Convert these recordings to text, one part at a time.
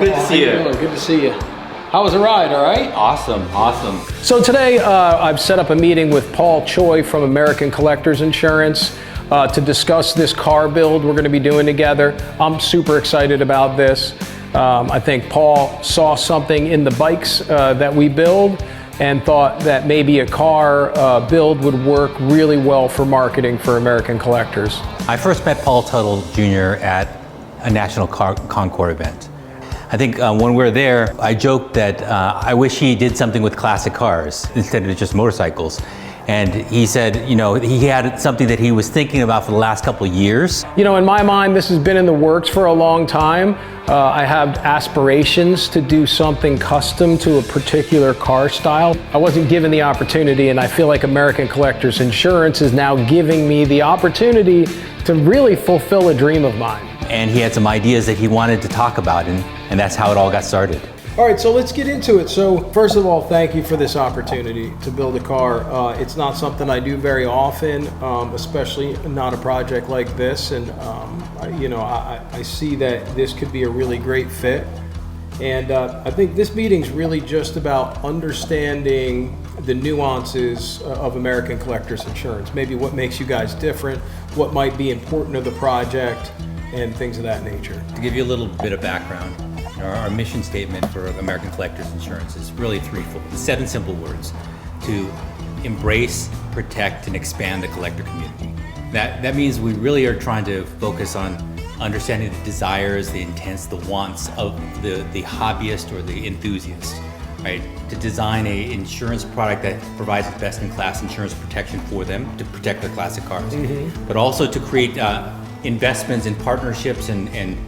Good to see you. Good to see you. How was the ride, all right? Awesome, awesome. So today I've set up a meeting with Paul Choi from American Collectors Insurance to discuss this car build we're going to be doing together. I'm super excited about this. I think Paul saw something in the bikes that we build and thought that maybe a car build would work really well for marketing for American collectors. I first met Paul Tuttle Jr. at a National Concours event. I think when we were there, I joked that I wish he did something with classic cars instead of just motorcycles. And he said, you know, he had something that he was thinking about for the last couple of years. You know, in my mind, this has been in the works for a long time. I have aspirations to do something custom to a particular car style. I wasn't given the opportunity, and I feel like American Collectors Insurance is now giving me the opportunity to really fulfill a dream of mine. And he had some ideas that he wanted to talk about, and that's how it all got started. All right, so let's get into it. So first of all, thank you for this opportunity to build a car. It's not something I do very often, especially not a project like this. And you know, I see that this could be a really great fit. And I think this meeting's really just about understanding the nuances of American Collectors Insurance. Maybe what makes you guys different, what might be important to the project, and things of that nature. To give you a little bit of background, our mission statement for American Collectors Insurance is really threefold. 7 simple words: to embrace, protect, and expand the collector community. That means we really are trying to focus on understanding the desires, the intents, the wants of the hobbyist or the enthusiast, right? To design an insurance product that provides best-in-class insurance protection for them to protect their classic cars, but also to create investments and partnerships and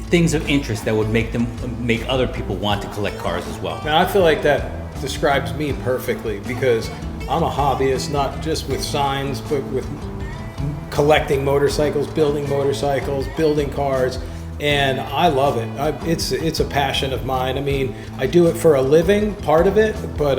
things of interest that would make other people want to collect cars as well. Now, I feel like that describes me perfectly, because I'm a hobbyist, not just with signs, but with collecting motorcycles, building cars, and I love it. It's a passion of mine. I mean, I do it for a living, part of it, but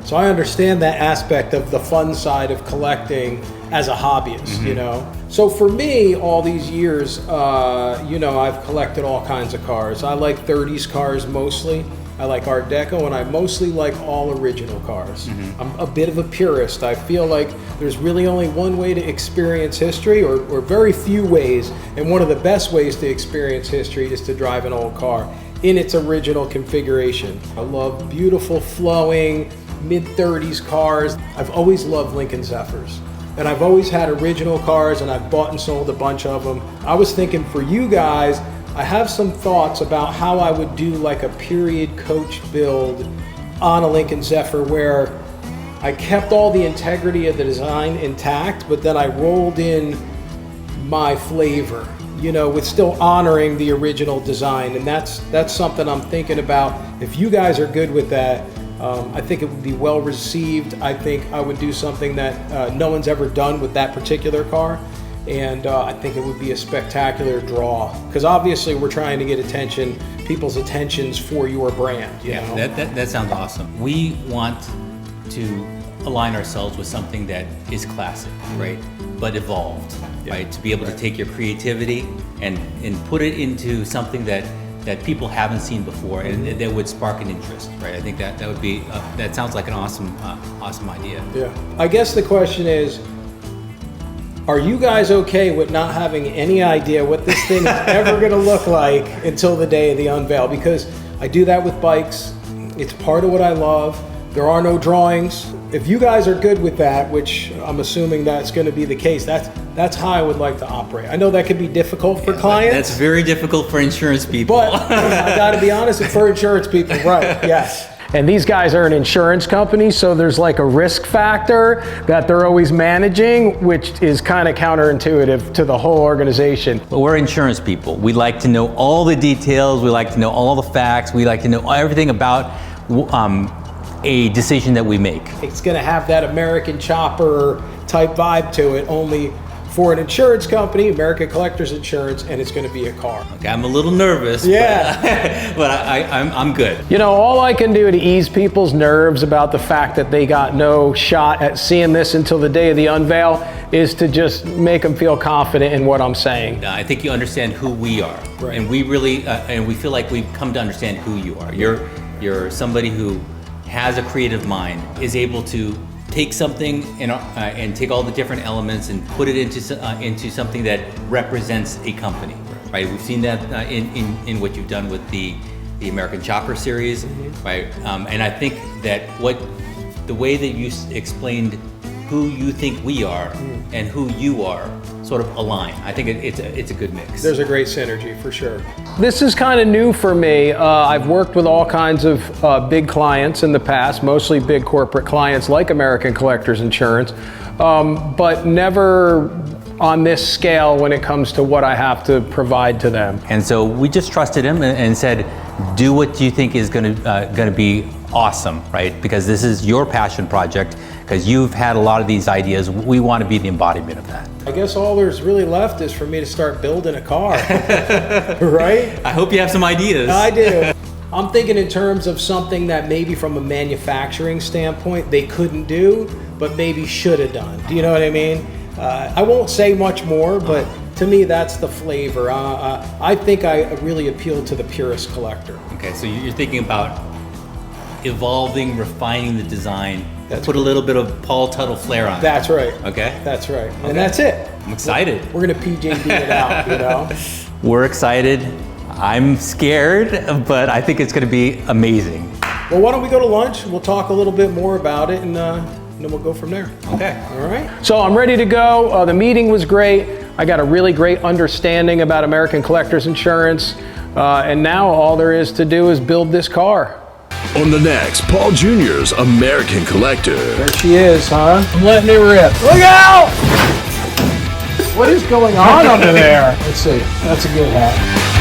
so I understand that aspect of the fun side of collecting as a hobbyist, you know. So for me, all these years, you know, I've collected all kinds of cars. I like 30s cars mostly. I like Art Deco, and I mostly like all original cars. I'm a bit of a purist. I feel like there's really only one way to experience history, or very few ways, and one of the best ways to experience history is to drive an old car in its original configuration. I love beautiful, flowing, mid-30s cars. I've always loved Lincoln Zephyrs. And I've always had original cars, and I've bought and sold a bunch of them. I was thinking for you guys, I have some thoughts about how I would do like a period coach build on a Lincoln Zephyr, where I kept all the integrity of the design intact, but then I rolled in my flavor, you know, with still honoring the original design. And that's something I'm thinking about. If you guys are good with that, I think it would be well received. I think I would do something that no one's ever done with that particular car. And I think it would be a spectacular draw, because obviously we're trying to get people's attentions for your brand. You know? That sounds awesome. We want to align ourselves with something that is classic, right? But evolved, right? To be able to take your creativity and put it into something that people haven't seen before, and that would spark an interest, right? I think that would be that sounds like an awesome idea. Yeah. I guess the question is, are you guys okay with not having any idea what this thing is ever going to look like until the day of the unveil? Because I do that with bikes. It's part of what I love. There are no drawings. If you guys are good with that, which I'm assuming that's going to be the case, that's how I would like to operate. I know that could be difficult for clients. That's very difficult for insurance people. But I got to be honest, for insurance people, right, yes. And these guys are an insurance company, so there's like a risk factor that they're always managing, which is kind of counterintuitive to the whole organization. But we're insurance people. We like to know all the details. We like to know all the facts. We like to know everything about a decision that we make. It's going to have that American chopper type vibe to it, only for an insurance company, American Collectors Insurance, and it's going to be a car. Okay, I'm a little nervous. Yeah. But I'm good. You know, all I can do to ease people's nerves about the fact that they got no shot at seeing this until the day of the unveil is to just make them feel confident in what I'm saying. I think you understand who we are, Right. and we really, and we feel like we've come to understand who you are. You're somebody who has a creative mind, is able to take something and take all the different elements and put it into something that represents a company, right? We've seen that in what you've done with the American Chopper series, right? And I think that the way that you explained who you think we are and who you are sort of align. I think it's a good mix. There's a great synergy for sure. This is kind of new for me. I've worked with all kinds of big clients in the past, mostly big corporate clients like American Collectors Insurance, but never on this scale when it comes to what I have to provide to them. And so we just trusted him and said, do what you think is going to be awesome, right? Because this is your passion project, because you've had a lot of these ideas. We want to be the embodiment of that. I guess all there's really left is for me to start building a car, right? I hope you have some ideas. I do. I'm thinking in terms of something that maybe from a manufacturing standpoint they couldn't do, but maybe should have done. Do you know what I mean? I won't say much more, but to me that's the flavor. I think I really appeal to the purist collector. Okay, so you're thinking about evolving, refining the design, That's put a little bit of Paul Tuttle flair on it. That's right. Okay? That's right. Okay. And that's it. I'm excited. We're gonna PJD it out, you know? We're excited. I'm scared, but I think it's going to be amazing. Well, why don't we go to lunch? We'll talk a little bit more about it, and then we'll go from there. Okay. All right. So I'm ready to go. The meeting was great. I got a really great understanding about American Collectors Insurance, and now all there is to do is build this car. On the next Paul Jr.'s American Collector. There she is, huh? I'm letting it rip. Look out! What is going on under there? Let's see. That's a good hat.